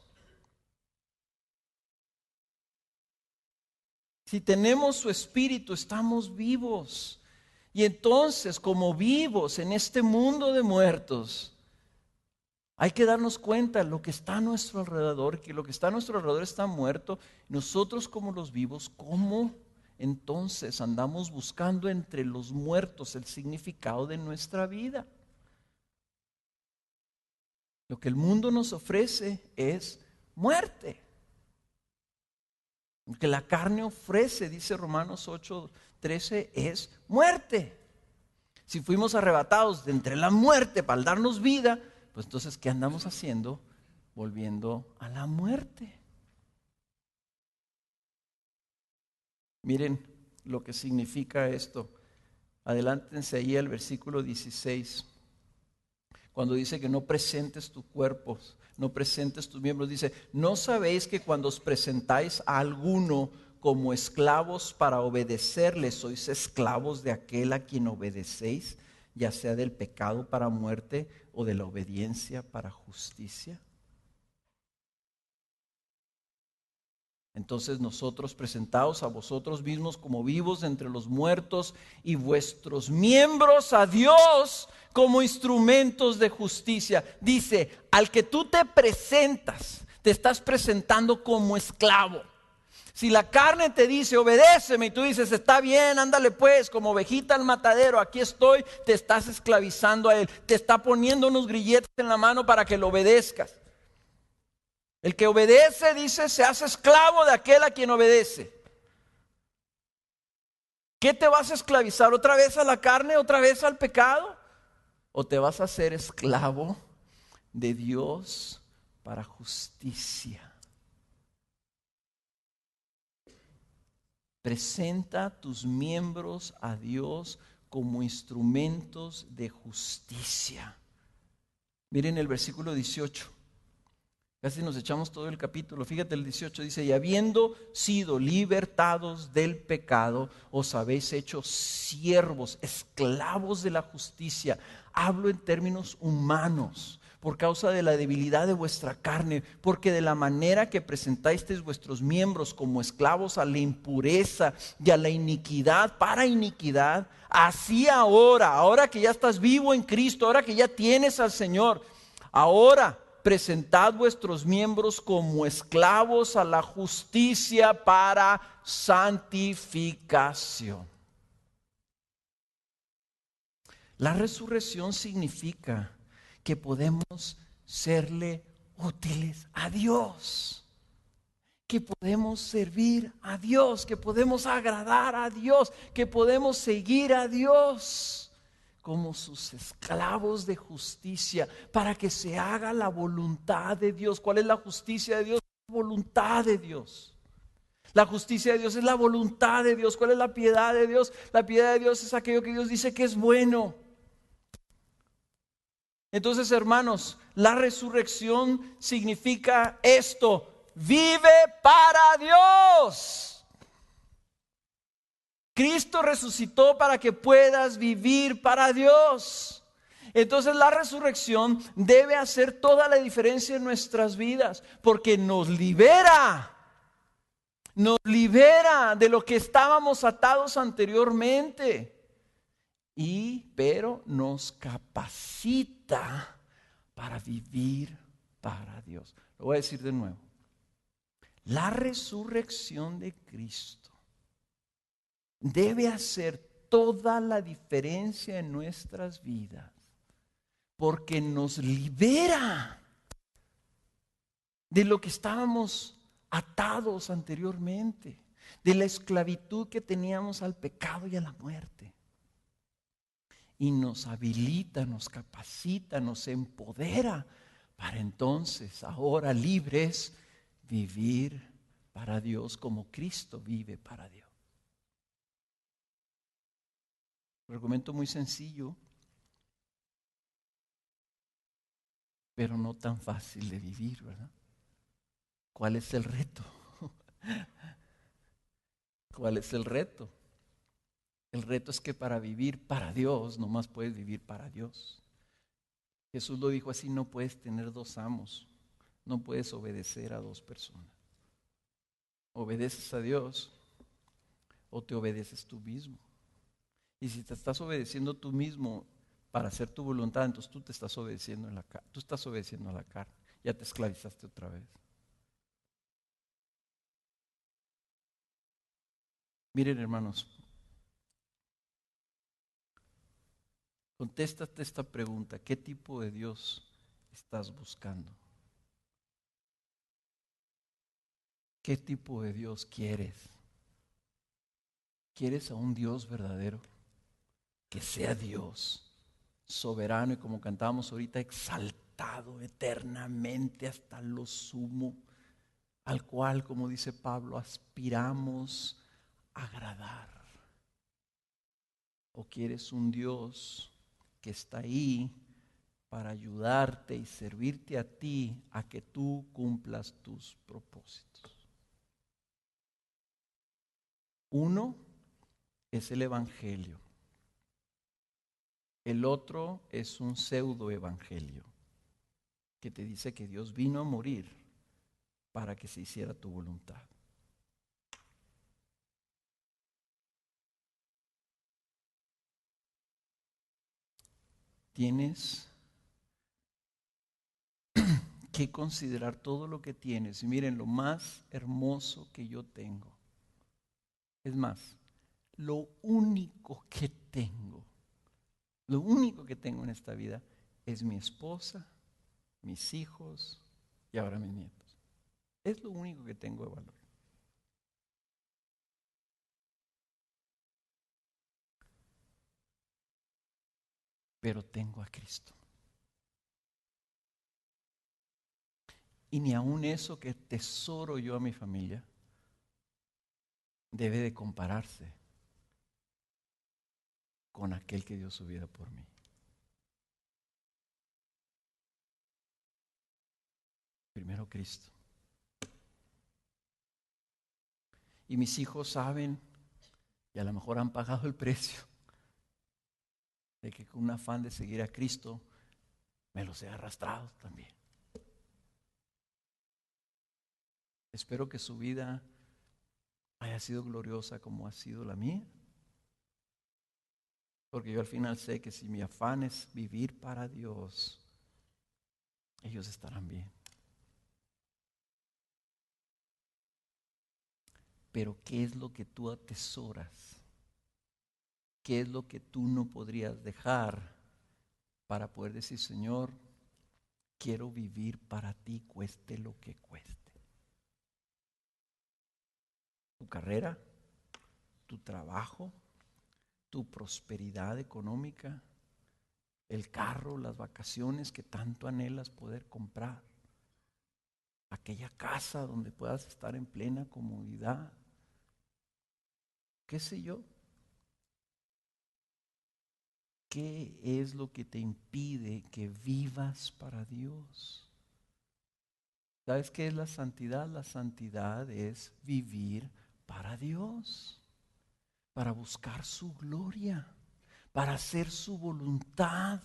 Si tenemos su espíritu, estamos vivos. Y entonces, como vivos en este mundo de muertos, hay que darnos cuenta de lo que está a nuestro alrededor, que lo que está a nuestro alrededor está muerto. Nosotros como los vivos, ¿cómo entonces andamos buscando entre los muertos el significado de nuestra vida? Lo que el mundo nos ofrece es muerte. Lo que la carne ofrece, dice Romanos 8:13, es muerte. Si fuimos arrebatados de entre la muerte para darnos vida, pues entonces, ¿qué andamos haciendo? Volviendo a la muerte. Miren lo que significa esto. Adelántense ahí al versículo 16. Cuando dice que no presentes tu cuerpo, no presentes tus miembros, dice: ¿no sabéis que cuando os presentáis a alguno como esclavos para obedecerle, sois esclavos de aquel a quien obedecéis, ya sea del pecado para muerte o de la obediencia para justicia? Entonces nosotros, presentaos a vosotros mismos como vivos entre los muertos y vuestros miembros a Dios como instrumentos de justicia. Dice, al que tú te presentas, te estás presentando como esclavo. Si la carne te dice, obedéceme, y tú dices, está bien, ándale pues, como ovejita al matadero, aquí estoy, te estás esclavizando a él. Te está poniendo unos grilletes en la mano para que lo obedezcas. El que obedece, dice, se hace esclavo de aquel a quien obedece. ¿Qué te vas a esclavizar? ¿Otra vez a la carne? ¿Otra vez al pecado? ¿O te vas a hacer esclavo de Dios para justicia? Presenta tus miembros a Dios como instrumentos de justicia. Miren el versículo 18. Casi nos echamos todo el capítulo. Fíjate, el 18 dice: y habiendo sido libertados del pecado, os habéis hecho siervos, esclavos de la justicia. Hablo en términos humanos, por causa de la debilidad de vuestra carne, porque de la manera que presentasteis vuestros miembros como esclavos a la impureza y a la iniquidad, para iniquidad, así ahora que ya estás vivo en Cristo, ahora que ya tienes al Señor, ahora presentad vuestros miembros como esclavos a la justicia para santificación. La resurrección significa que podemos serle útiles a Dios, que podemos servir a Dios, que podemos agradar a Dios, que podemos seguir a Dios como sus esclavos de justicia, para que se haga la voluntad de Dios. ¿Cuál es la justicia de Dios? La voluntad de Dios. La justicia de Dios es la voluntad de Dios. ¿Cuál es la piedad de Dios? La piedad de Dios es aquello que Dios dice que es bueno. Entonces, hermanos, la resurrección significa esto: vive para Dios. Cristo resucitó para que puedas vivir para Dios. Entonces la resurrección debe hacer toda la diferencia en nuestras vidas, porque nos libera de lo que estábamos atados anteriormente, pero nos capacita para vivir para Dios. Lo voy a decir de nuevo. La resurrección de Cristo debe hacer toda la diferencia en nuestras vidas, porque nos libera de lo que estábamos atados anteriormente, de la esclavitud que teníamos al pecado y a la muerte. Y nos habilita, nos capacita, nos empodera para entonces, ahora libres, vivir para Dios como Cristo vive para Dios. Un argumento muy sencillo, pero no tan fácil de vivir, ¿verdad? ¿Cuál es el reto? ¿Cuál es el reto? El reto es que para vivir para Dios, nomás puedes vivir para Dios. Jesús lo dijo así: no puedes tener dos amos, no puedes obedecer a dos personas. Obedeces a Dios o te obedeces tú mismo. Y si te estás obedeciendo tú mismo para hacer tu voluntad, entonces tú te estás obedeciendo tú estás obedeciendo a la carne. Ya te esclavizaste otra vez. Miren, hermanos, contéstate esta pregunta: ¿qué tipo de Dios estás buscando? ¿Qué tipo de Dios quieres? ¿Quieres a un Dios verdadero? Que sea Dios, soberano y, como cantábamos ahorita, exaltado eternamente hasta lo sumo, al cual, como dice Pablo, aspiramos a agradar. ¿O quieres un Dios que está ahí para ayudarte y servirte a ti a que tú cumplas tus propósitos? Uno es el Evangelio. El otro es un pseudo evangelio que te dice que Dios vino a morir para que se hiciera tu voluntad. Tienes que considerar todo lo que tienes. Y miren, lo más hermoso que yo tengo, es más, lo único que tengo, lo único que tengo en esta vida es mi esposa, mis hijos y ahora mis nietos. Es lo único que tengo de valor. Pero tengo a Cristo. Y ni aun eso que tesoro yo a mi familia debe de compararse con aquel que dio su vida por mí. Primero Cristo. Y mis hijos saben, y a lo mejor han pagado el precio, de que con un afán de seguir a Cristo me los he arrastrado también. Espero que su vida haya sido gloriosa como ha sido la mía, porque yo al final sé que si mi afán es vivir para Dios, ellos estarán bien. Pero ¿qué es lo que tú atesoras? ¿Qué es lo que tú no podrías dejar para poder decir: Señor, quiero vivir para ti, cueste lo que cueste? Tu carrera, tu trabajo, tu prosperidad económica, el carro, las vacaciones que tanto anhelas poder comprar, aquella casa donde puedas estar en plena comodidad, qué sé yo. ¿Qué es lo que te impide que vivas para Dios? ¿Sabes qué es la santidad? La santidad es vivir para Dios, para buscar su gloria, para hacer su voluntad,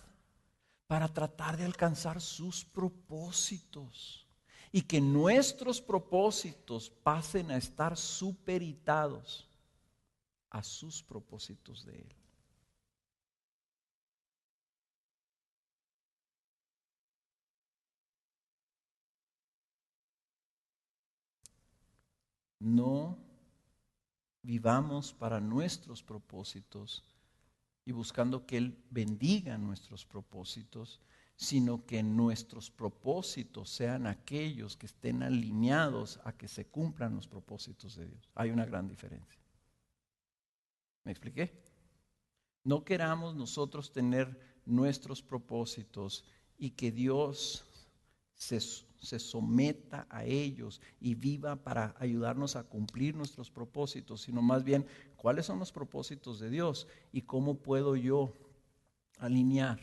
para tratar de alcanzar sus propósitos y que nuestros propósitos pasen a estar supeditados a sus propósitos de Él. No vivamos para nuestros propósitos y buscando que Él bendiga nuestros propósitos, sino que nuestros propósitos sean aquellos que estén alineados a que se cumplan los propósitos de Dios. Hay una gran diferencia. ¿Me expliqué? No queramos nosotros tener nuestros propósitos y que Dios se someta a ellos y viva para ayudarnos a cumplir nuestros propósitos, sino más bien cuáles son los propósitos de Dios y cómo puedo yo alinear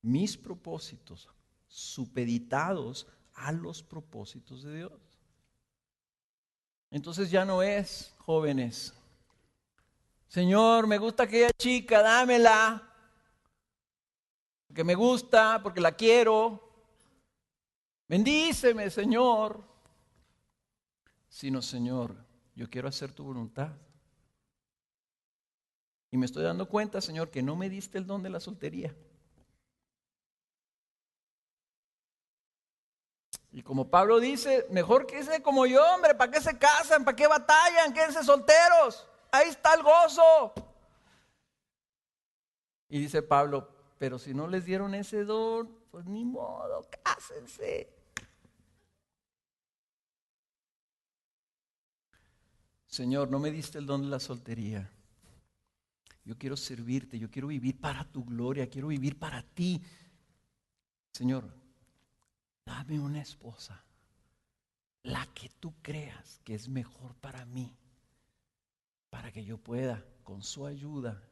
mis propósitos supeditados a los propósitos de Dios. Entonces ya no es, jóvenes, Señor, me gusta aquella chica, dámela, porque me gusta, porque la quiero. Bendíceme, Señor. Sino, Señor, yo quiero hacer tu voluntad. Y me estoy dando cuenta, Señor, que no me diste el don de la soltería. Y como Pablo dice, mejor que sea como yo, hombre, ¿para qué se casan? ¿Para qué batallan? Quédense solteros. Ahí está el gozo. Y dice Pablo, pero si no les dieron ese don, pues ni modo, cásense. Señor, no me diste el don de la soltería. Yo quiero servirte, yo quiero vivir para tu gloria, quiero vivir para ti. Señor, dame una esposa, la que tú creas que es mejor para mí, para que yo pueda, con su ayuda,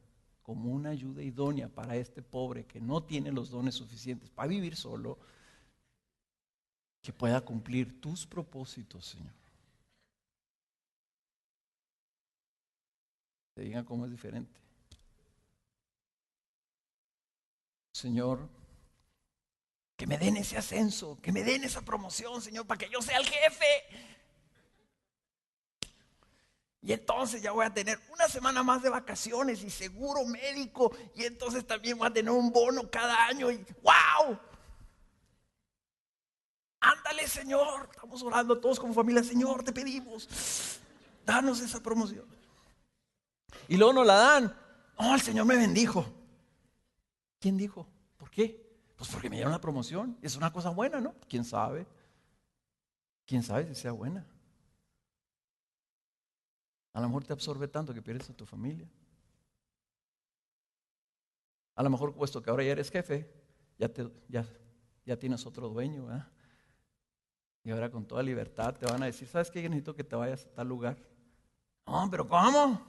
como una ayuda idónea para este pobre que no tiene los dones suficientes para vivir solo, que pueda cumplir tus propósitos, Señor. Te digan cómo es diferente. Señor, que me den ese ascenso, que me den esa promoción, Señor, para que yo sea el jefe. Y entonces ya voy a tener una semana más de vacaciones y seguro médico. Y entonces también voy a tener un bono cada año. Y ¡wow! Ándale, Señor. Estamos orando todos como familia. Señor, te pedimos, danos esa promoción. Y luego nos la dan. Oh, el Señor me bendijo. ¿Quién dijo? ¿Por qué? Pues porque me dieron la promoción. Es una cosa buena, ¿no? ¿Quién sabe? ¿Quién sabe si sea buena? A lo mejor te absorbe tanto que pierdes a tu familia. A lo mejor, puesto que ahora ya eres jefe, ya tienes otro dueño, ¿verdad? Y ahora con toda libertad te van a decir, ¿sabes qué? Yo necesito que te vayas a tal lugar. No, pero ¿cómo?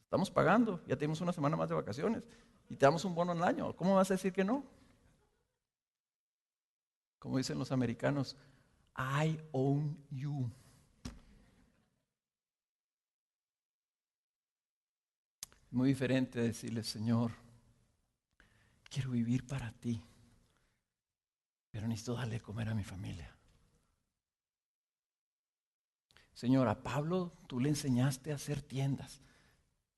Estamos pagando, ya tenemos una semana más de vacaciones y te damos un bono en el año. ¿Cómo vas a decir que no? Como dicen los americanos, I own you. Muy diferente decirle, Señor, quiero vivir para ti, pero necesito darle de comer a mi familia. Señor, a Pablo tú le enseñaste a hacer tiendas.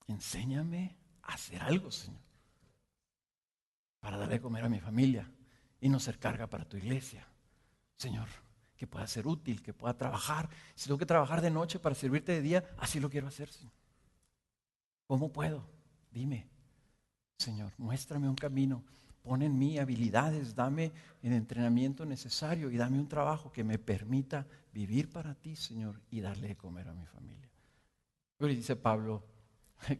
Enséñame a hacer algo, Señor, para darle de comer a mi familia y no ser carga para tu iglesia. Señor, que pueda ser útil, que pueda trabajar. Si tengo que trabajar de noche para servirte de día, así lo quiero hacer, Señor. ¿Cómo puedo? Dime, Señor, muéstrame un camino. Pon en mí habilidades, dame el entrenamiento necesario y dame un trabajo que me permita vivir para ti, Señor, y darle de comer a mi familia. Pero dice Pablo,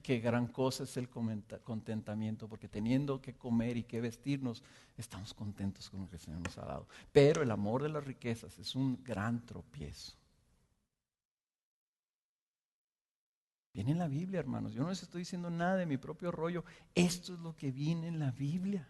qué gran cosa es el contentamiento, porque teniendo que comer y que vestirnos, estamos contentos con lo que el Señor nos ha dado. Pero el amor de las riquezas es un gran tropiezo. Viene en la Biblia, hermanos. Yo no les estoy diciendo nada de mi propio rollo. Esto es lo que viene en la Biblia.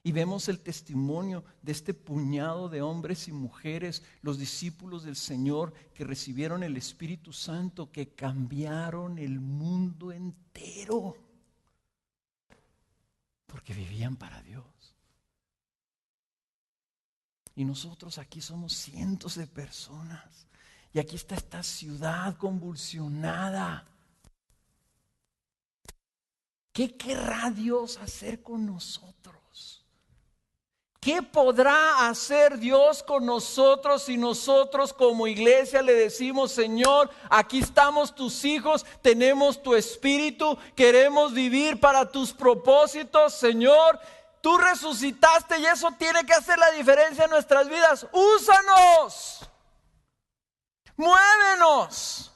Y vemos el testimonio de este puñado de hombres y mujeres, los discípulos del Señor que recibieron el Espíritu Santo, que cambiaron el mundo entero, porque vivían para Dios. Y nosotros aquí somos cientos de personas. Y aquí está esta ciudad convulsionada. ¿Qué querrá Dios hacer con nosotros? ¿Qué podrá hacer Dios con nosotros si nosotros como iglesia le decimos, Señor, aquí estamos tus hijos, tenemos tu espíritu, queremos vivir para tus propósitos, Señor, tú resucitaste y eso tiene que hacer la diferencia en nuestras vidas. ¡Úsanos! ¡Muévenos!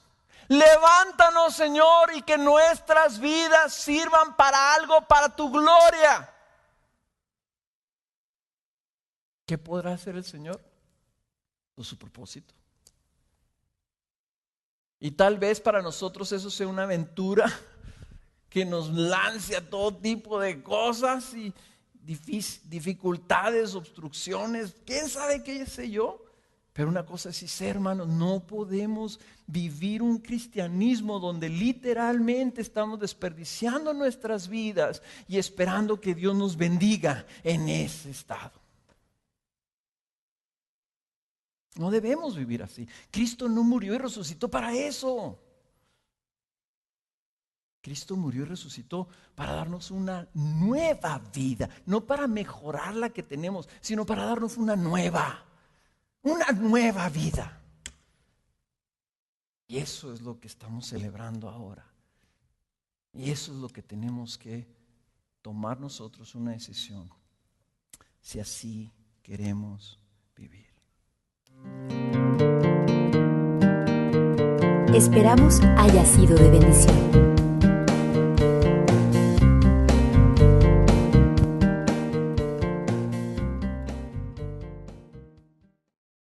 Levántanos, Señor, y que nuestras vidas sirvan para algo, para tu gloria. ¿Qué podrá hacer el Señor? Pues su propósito. Y tal vez para nosotros eso sea una aventura que nos lance a todo tipo de cosas y dificultades, obstrucciones, quién sabe qué sé yo. Pero una cosa sí sé, hermanos, no podemos vivir un cristianismo donde literalmente estamos desperdiciando nuestras vidas y esperando que Dios nos bendiga en ese estado. No debemos vivir así. Cristo no murió y resucitó para eso. Cristo murió y resucitó para darnos una nueva vida, no para mejorar la que tenemos, sino para darnos una nueva vida. Y eso es lo que estamos celebrando ahora. Y eso es lo que tenemos que tomar nosotros una decisión, si así queremos vivir. Esperamos haya sido de bendición.